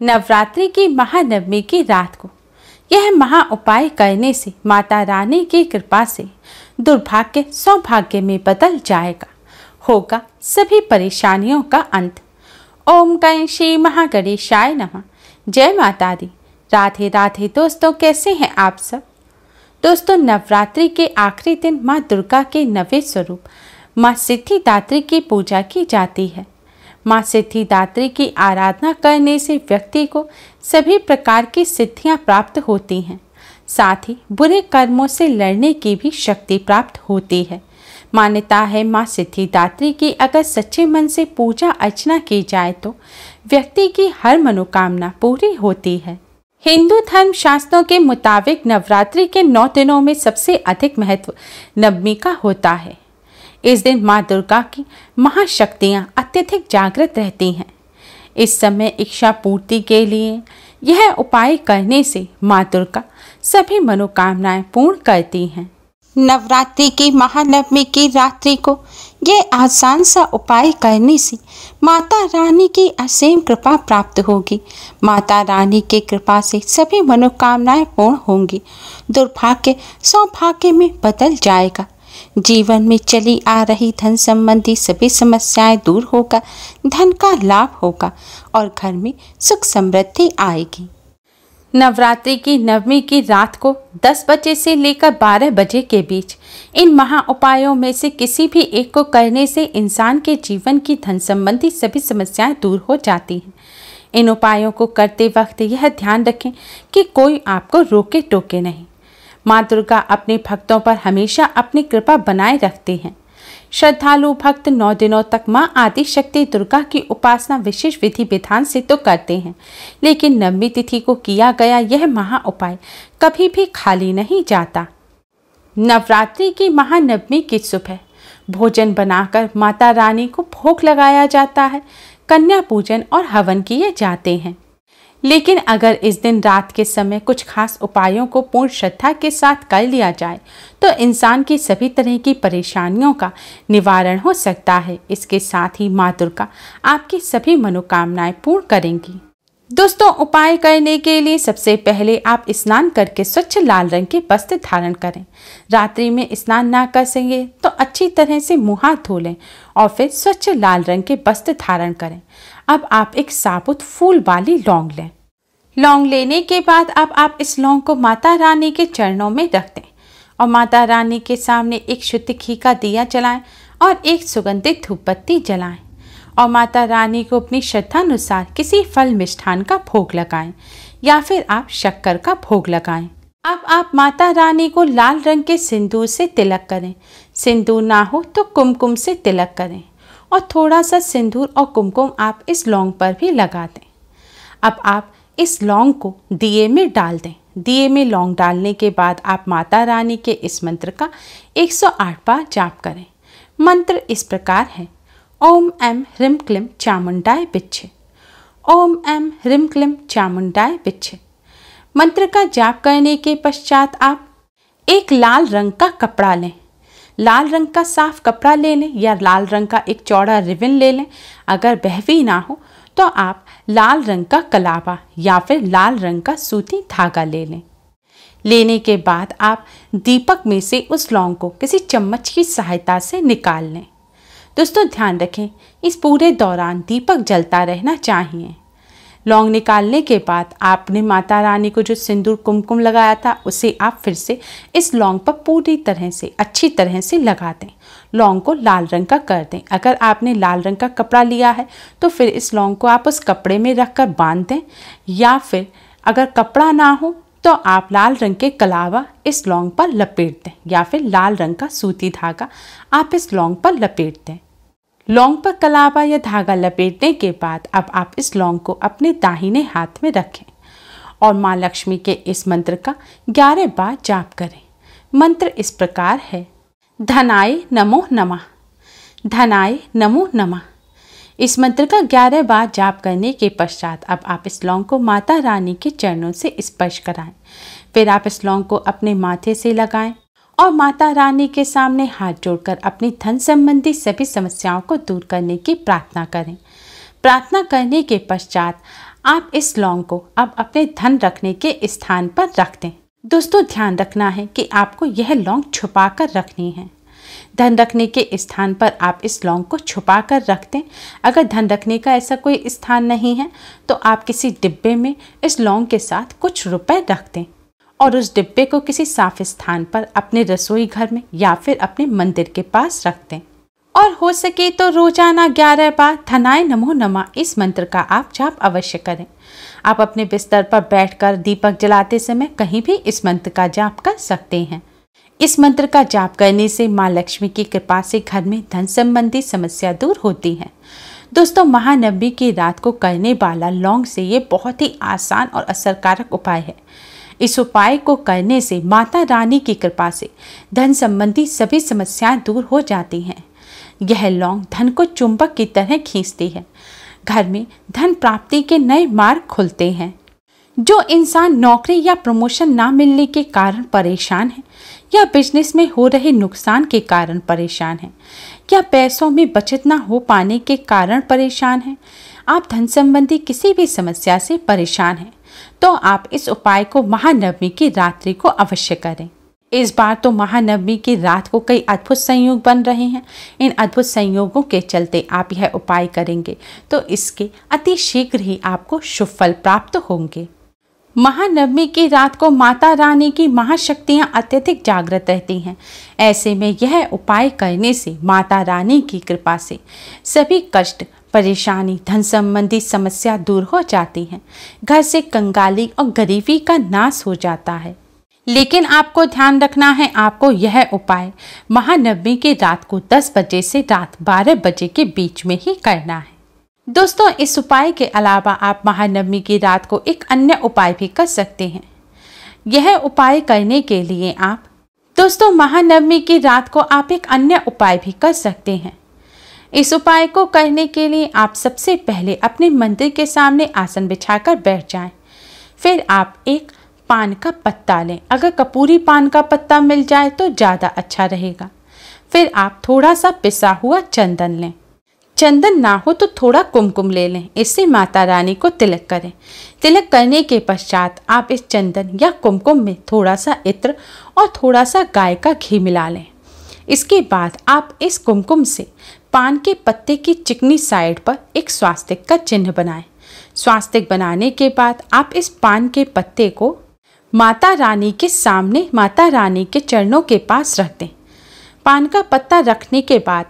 नवरात्रि की महानवमी की रात को यह महा उपाय करने से माता रानी की कृपा से दुर्भाग्य सौभाग्य में बदल जाएगा, होगा सभी परेशानियों का अंत। ओम गण श्री महागणेशाय नमः। जय माता दी। राधे राधे दोस्तों, कैसे हैं आप सब। दोस्तों, नवरात्रि के आखिरी दिन माँ दुर्गा के नवे स्वरूप माँ सिद्धिदात्री की पूजा की जाती है। माँ सिद्धिदात्री की आराधना करने से व्यक्ति को सभी प्रकार की सिद्धियां प्राप्त होती हैं, साथ ही बुरे कर्मों से लड़ने की भी शक्ति प्राप्त होती है। मान्यता है माँ सिद्धिदात्री की अगर सच्चे मन से पूजा अर्चना की जाए तो व्यक्ति की हर मनोकामना पूरी होती है। हिंदू धर्म शास्त्रों के मुताबिक नवरात्रि के 9 दिनों में सबसे अधिक महत्व नवमी का होता है। इस दिन माँ दुर्गा की महाशक्तियाँ अत्यधिक जागृत रहती हैं। इस समय इच्छा पूर्ति के लिए यह उपाय करने से माँ दुर्गा सभी मनोकामनाएं पूर्ण करती हैं। नवरात्रि की महानवमी की रात्रि को यह आसान सा उपाय करने से माता रानी की असीम कृपा प्राप्त होगी। माता रानी की कृपा से सभी मनोकामनाएं पूर्ण होंगी। दुर्भाग्य सौभाग्य में बदल जाएगा। जीवन में चली आ रही धन संबंधी सभी समस्याएं दूर होकर धन का लाभ होगा और घर में सुख समृद्धि आएगी। नवरात्रि की नवमी की रात को 10 बजे से लेकर 12 बजे के बीच इन महा उपायों में से किसी भी एक को करने से इंसान के जीवन की धन संबंधी सभी समस्याएं दूर हो जाती हैं। इन उपायों को करते वक्त यह ध्यान रखें कि कोई आपको रोके टोके नहीं। माँ दुर्गा अपने भक्तों पर हमेशा अपनी कृपा बनाए रखती हैं। श्रद्धालु भक्त 9 दिनों तक माँ आदि शक्ति दुर्गा की उपासना विशेष विधि विधान से तो करते हैं, लेकिन नवमी तिथि को किया गया यह महा उपाय कभी भी खाली नहीं जाता। नवरात्रि की महानवमी की सुबह भोजन बनाकर माता रानी को भोग लगाया जाता है, कन्या पूजन और हवन किए जाते हैं। लेकिन अगर इस दिन रात के समय कुछ खास उपायों को पूर्ण श्रद्धा के साथ कर लिया जाए तो इंसान की सभी तरह की परेशानियों का निवारण हो सकता है। इसके साथ ही माँ दुर्गा आपकी सभी मनोकामनाएं पूर्ण करेंगी। दोस्तों, उपाय करने के लिए सबसे पहले आप स्नान करके स्वच्छ लाल रंग के वस्त्र धारण करें। रात्रि में स्नान ना कर सके तो अच्छी तरह से मुँह हाथ धो लें और फिर स्वच्छ लाल रंग के वस्त्र धारण करें। अब आप एक साबुत फूल वाली लौंग लें। लौंग लेने के बाद अब आप इस लौंग को माता रानी के चरणों में रख दें और माता रानी के सामने एक शुद्ध घी का दिया जलाएं और एक सुगंधित धूप बत्ती जलाएं और माता रानी को अपनी श्रद्धानुसार किसी फल मिष्ठान का भोग लगाएं या फिर आप शक्कर का भोग लगाएं। अब आप माता रानी को लाल रंग के सिंदूर से तिलक करें। सिंदूर ना हो तो कुमकुम से तिलक करें और थोड़ा सा सिंदूर और कुमकुम आप इस लौंग पर भी लगा दें। अब आप इस लौंग को दिए में डाल दें। दिए में लौंग डालने के बाद आप माता रानी के इस मंत्र का 108 बार जाप करें। मंत्र इस प्रकार है: ओम एम ह्रीम क्लीम चामुंडाय विच्चे। ओम एम ह्रीम क्लीम चामुंडाय विच्चे। मंत्र का जाप करने के पश्चात आप एक लाल रंग का कपड़ा लें। लाल रंग का साफ कपड़ा ले लें या लाल रंग का एक चौड़ा रिबन ले लें। अगर वह भी ना हो तो आप लाल रंग का कलावा या फिर लाल रंग का सूती धागा ले लें। लेने के बाद आप दीपक में से उस लौंग को किसी चम्मच की सहायता से निकाल लें। दोस्तों, ध्यान रखें, इस पूरे दौरान दीपक जलता रहना चाहिए। लौंग निकालने के बाद आपने माता रानी को जो सिंदूर कुमकुम लगाया था उसे आप फिर से इस लौंग पर पूरी तरह से अच्छी तरह से लगा दें। लौंग को लाल रंग का कर दें। अगर आपने लाल रंग का कपड़ा लिया है तो फिर इस लौंग को आप उस कपड़े में रख कर बांध दें या फिर अगर कपड़ा ना हो तो आप लाल रंग के कलावा इस लौंग पर लपेट दें या फिर लाल रंग का सूती धागा आप इस लौंग पर लपेट दें। लौंग पर कलावा या धागा लपेटने के बाद अब आप इस लौंग को अपने दाहिने हाथ में रखें और माँ लक्ष्मी के इस मंत्र का 11 बार जाप करें। मंत्र इस प्रकार है: धनाय नमो नमः, धनाय नमो नमः। इस मंत्र का 11 बार जाप करने के पश्चात अब आप इस लौंग को माता रानी के चरणों से स्पर्श कराएं। फिर आप इस लौंग को अपने माथे से लगाएं और माता रानी के सामने हाथ जोड़कर अपनी धन संबंधी सभी समस्याओं को दूर करने की प्रार्थना करें। प्रार्थना करने के पश्चात आप इस लौंग को अब अपने धन रखने के स्थान पर रख दें। दोस्तों ध्यान रखना है कि आपको यह लौंग छुपा कर रखनी है। धन रखने के स्थान पर आप इस लौंग को छुपा कर रख दें। अगर धन रखने का ऐसा कोई स्थान नहीं है तो आप किसी डिब्बे में इस लौंग के साथ कुछ रुपए रख दें और उस डिब्बे को किसी साफ स्थान पर अपने रसोई घर में या फिर अपने मंदिर के पास रख दें। और हो सके तो रोजाना 11 बार धनाय नमो नमः इस मंत्र का आप जाप अवश्य करें। आप अपने बिस्तर पर बैठकर दीपक जलाते समय कहीं भी इस मंत्र का जाप कर सकते हैं। इस मंत्र का जाप करने से माँ लक्ष्मी की कृपा से घर में धन संबंधी समस्या दूर होती है। दोस्तों महानवमी की रात को करने वाला लौंग से ये बहुत ही आसान और असरकारक उपाय है। इस उपाय को करने से माता रानी की कृपा से धन संबंधी सभी समस्याएं दूर हो जाती हैं। यह लौंग धन को चुंबक की तरह खींचती है। घर में धन प्राप्ति के नए मार्ग खुलते हैं। जो इंसान नौकरी या प्रमोशन ना मिलने के कारण परेशान है या बिजनेस में हो रहे नुकसान के कारण परेशान है या पैसों में बचत ना हो पाने के कारण परेशान है, आप धन संबंधी किसी भी समस्या से परेशान हैं, तो आप इस उपाय को महानवमी की रात्रि को अवश्य करें। इस बार तो महानवमी की रात को कई अद्भुत संयोग बन रहे हैं। इन अद्भुत संयोगों के चलते आप यह उपाय करेंगे तो इसके अति शीघ्र ही आपको शुभ फल प्राप्त होंगे। महानवमी की रात को माता रानी की महाशक्तियां अत्यधिक जागृत रहती हैं। ऐसे में यह उपाय करने से माता रानी की कृपा से सभी कष्ट, परेशानी, धन संबंधी समस्या दूर हो जाती हैं। घर से कंगाली और गरीबी का नाश हो जाता है। लेकिन आपको ध्यान रखना है, आपको यह उपाय महानवमी की रात को 10 बजे से रात 12 बजे के बीच में ही करना है। दोस्तों इस उपाय के अलावा आप महानवमी की रात को एक अन्य उपाय भी कर सकते हैं। यह उपाय करने के लिए दोस्तों महानवमी की रात को आप एक अन्य उपाय भी कर सकते हैं। इस उपाय को करने के लिए आप सबसे पहले अपने मंदिर के सामने आसन बिछाकर बैठ जाएं। फिर आप एक पान का पत्ता लें। अगर कपूरी पान का पत्ता मिल जाए तो ज़्यादा अच्छा रहेगा। फिर आप थोड़ा सा पिसा हुआ चंदन लें। चंदन ना हो तो थोड़ा कुमकुम ले लें। इससे माता रानी को तिलक करें। तिलक करने के पश्चात आप इस चंदन या कुमकुम में थोड़ा सा इत्र और थोड़ा सा गाय का घी मिला लें। इसके बाद आप इस कुमकुम से पान के पत्ते की चिकनी साइड पर एक स्वास्तिक का चिन्ह बनाएं। स्वास्तिक बनाने के बाद आप इस पान के पत्ते को माता रानी के सामने, माता रानी के चरणों के पास रख दें। पान का पत्ता रखने के बाद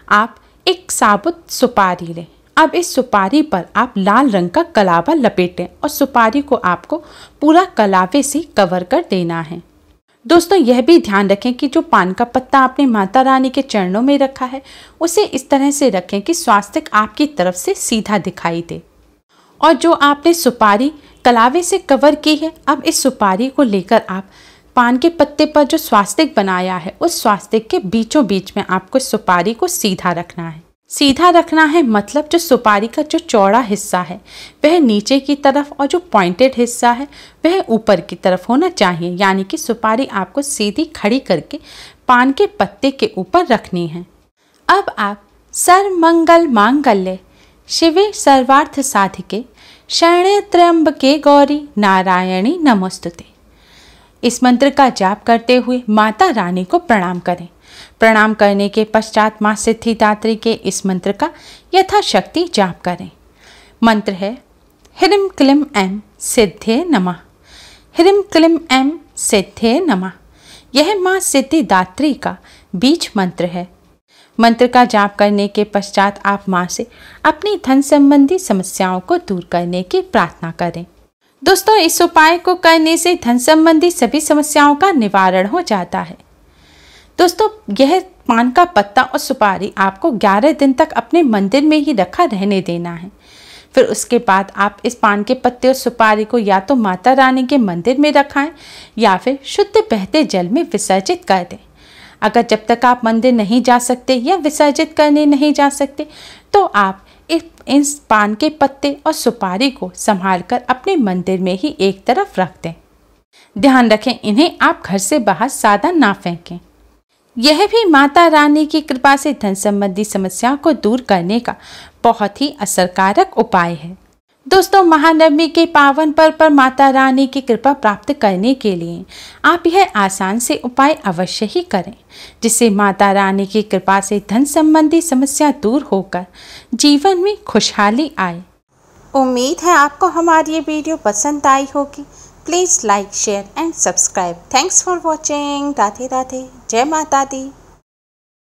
आप एक साबुत सुपारी लें। अब इस सुपारी पर आप लाल रंग का कलावा लपेटें और सुपारी को आपको पूरा कलावे से कवर कर देना है। दोस्तों यह भी ध्यान रखें कि जो पान का पत्ता आपने माता रानी के चरणों में रखा है उसे इस तरह से रखें कि स्वास्तिक आपकी तरफ से सीधा दिखाई दे। और जो आपने सुपारी कलावे से कवर की है, अब इस सुपारी को लेकर आप पान के पत्ते पर जो स्वास्तिक बनाया है उस स्वास्तिक के बीचों बीच में आपको सुपारी को सीधा रखना है। सीधा रखना है मतलब जो सुपारी का जो चौड़ा हिस्सा है वह नीचे की तरफ और जो पॉइंटेड हिस्सा है वह ऊपर की तरफ होना चाहिए। यानी कि सुपारी आपको सीधी खड़ी करके पान के पत्ते के ऊपर रखनी है। अब आप सर्वमंगल मांगल्ये शिवे सर्वार्थ साधिके शरण्ये त्र्यंबके गौरी नारायणी नमोस्तुते इस मंत्र का जाप करते हुए माता रानी को प्रणाम करें। प्रणाम करने के पश्चात माँ सिद्धिदात्री के इस मंत्र का यथाशक्ति जाप करें। मंत्र है ह्रीं क्लीं ऐं सिद्धे नमः। ह्रीं क्लीं ऐं सिद्धे नमः। यह माँ सिद्धिदात्री का बीज मंत्र है। मंत्र का जाप करने के पश्चात आप माँ से अपनी धन संबंधी समस्याओं को दूर करने की प्रार्थना करें। दोस्तों इस उपाय को करने से धन संबंधी सभी समस्याओं का निवारण हो जाता है। दोस्तों यह पान का पत्ता और सुपारी आपको 11 दिन तक अपने मंदिर में ही रखा रहने देना है। फिर उसके बाद आप इस पान के पत्ते और सुपारी को या तो माता रानी के मंदिर में रखाएं या फिर शुद्ध बहते जल में विसर्जित कर दें। अगर जब तक आप मंदिर नहीं जा सकते या विसर्जित करने नहीं जा सकते तो आप इस पान के पत्ते और सुपारी को संभालकर अपने मंदिर में ही एक तरफ रख दें। ध्यान रखें इन्हें आप घर से बाहर सादा ना फेंकें। यह भी माता रानी की कृपा से धन संबंधी समस्याओं को दूर करने का बहुत ही असरकारक उपाय है। दोस्तों, महानवमी के पावन पर्व पर माता रानी की कृपा प्राप्त करने के लिए आप यह आसान से उपाय अवश्य ही करें, जिससे माता रानी की कृपा से धन संबंधी समस्या दूर होकर जीवन में खुशहाली आए। उम्मीद है आपको हमारी ये वीडियो पसंद आई होगी। Please like, share and subscribe. Thanks for watching. Radhe Radhe. जय माता दी।